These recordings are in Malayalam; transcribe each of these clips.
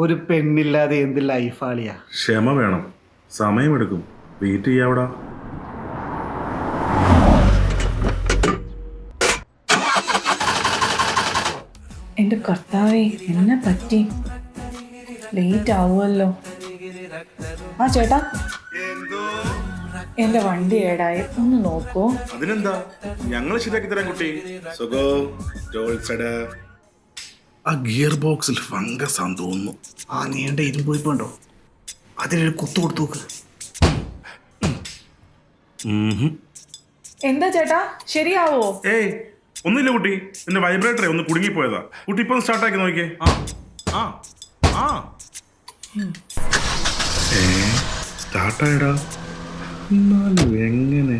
ഒരു പെണ്ണില്ലാതെ എന്ത് ലൈഫാളിയാ. ക്ഷമ വേണം, സമയമെടുക്കും. വെയിറ്റ് ചെയ്യാവടാ. എന്റെ കർത്താവേ, എന്നെ പറ്റി ലേറ്റ് ആവുമല്ലോ. ആ ചേട്ടാ, എന്റെ വണ്ടി ഏടായി, ഒന്ന് നോക്കൂ. അതിനെന്താ, ഞങ്ങൾ ശരിയാക്കി തരാം കുട്ടി. സുഖോ ആ ഗിയർ ബോക്സിൽ ഫംഗസ് ആണെന്ന് തോന്നുന്നു. ആ നീണ്ട ഇരുമ്പ് ഇപ്പുണ്ടോ, അതിലൊരു കുത്തു കൊടുത്തു നോക്ക്. എന്താ ചേട്ടാ, ശരിയാവോ? ഏയ് ഒന്നുമില്ല കുട്ടി, എന്റെ വൈബ്രേറ്ററെ ഒന്ന് കുടുങ്ങിപ്പോയതാ. കുട്ടി ഇപ്പൊ സ്റ്റാർട്ടാക്കി നോക്കിയേ. ആ ആ ആ സ്റ്റാർട്ടായടാ. എന്നാലും എങ്ങനെ?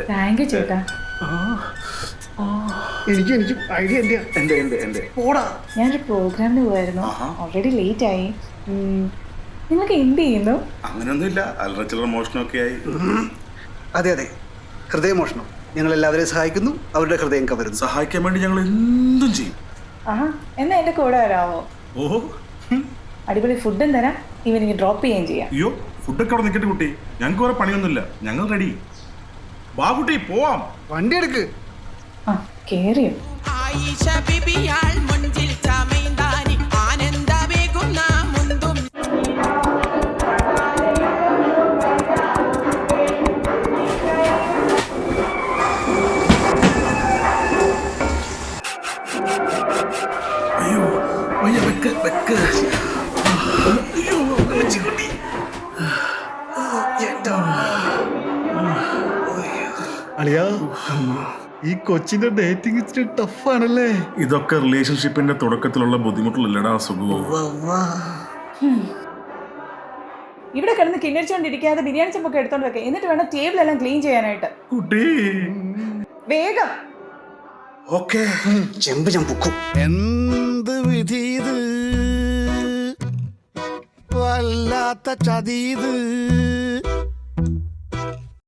താങ്ക് യു ചേട്ടാ. എനിക്ക് ഐഡിയ എന്റെ പോടാ. ഞാനൊരു പ്രോഗ്രാമിന് പോയായിരുന്നു, ഓൾറെഡി ലേറ്റ് ആയി. നിങ്ങൾക്ക് എന്ത് ചെയ്യുന്നു? അങ്ങനെയൊന്നുമില്ല, അല്ലറ ചില്ലറ മോഷണമൊക്കെ ആയി. അതെ അതെ, ഹൃദയമോഷണം. ഞങ്ങൾ എല്ലാവരെയും സഹായിക്കുന്നു, അവരുടെ ഹൃദയം കവരുന്നു. സഹായിക്കാൻ വേണ്ടി ഞങ്ങൾ എന്തും ചെയ്യും. ആഹാ, എന്നാ എന്റെ കൂടെ വരാമോ? ഓഹോ, അടിപൊളി ഫുഡും തരാം, ഈവനിങ് ഡ്രോപ്പ് ചെയ്യുകയും ചെയ്യാം. അയ്യോ, ഫുഡൊക്കെ അവിടെ നിൽക്കട്ടെ കുട്ടി, ഞങ്ങൾക്ക് വേറെ പണിയൊന്നുമില്ല, ഞങ്ങൾ റെഡി. വാ കുട്ടി, പോവാം. വണ്ടി എടുക്ക്. ആ, കേറിയോ? ആയിഷ ബിബിയാൾ മുൻപിൽ ചമൈന്താനി ആനന്ദവേകുന്ന മുന്തും അയ്യോ അയ്യോ, വെക്ക് വെക്ക്. അയ്യോ കുട്ടി. അളിയാ, ഈ കൊച്ചിന്റെ ഡേറ്റിംഗ് ഇച്ചിരി ടഫാണല്ലേ. ഇതൊക്കെ റിലേഷൻഷിപ്പിന്റെ തുടക്കത്തിലുള്ള ബുദ്ധിമുട്ടില്ലടാ സുഖു. ഇവിടെ കിടന്ന് കിന്നരിച്ചോണ്ടിരിക്കാതെ ബിരിയാണി ചെമ്പൊക്കെ എടുത്തോണ്ട് വെക്കാം, എന്നിട്ട് വേണം ടേബിളെല്ലാം ക്ലീൻ ചെയ്യാനായിട്ട്. കുട്ടി വേഗം. ഓക്കേ. ചെമ്പ് ഞാൻ പൊക്കും. എന്ത് വിധീത്, വല്ലാത്ത ചതീത്.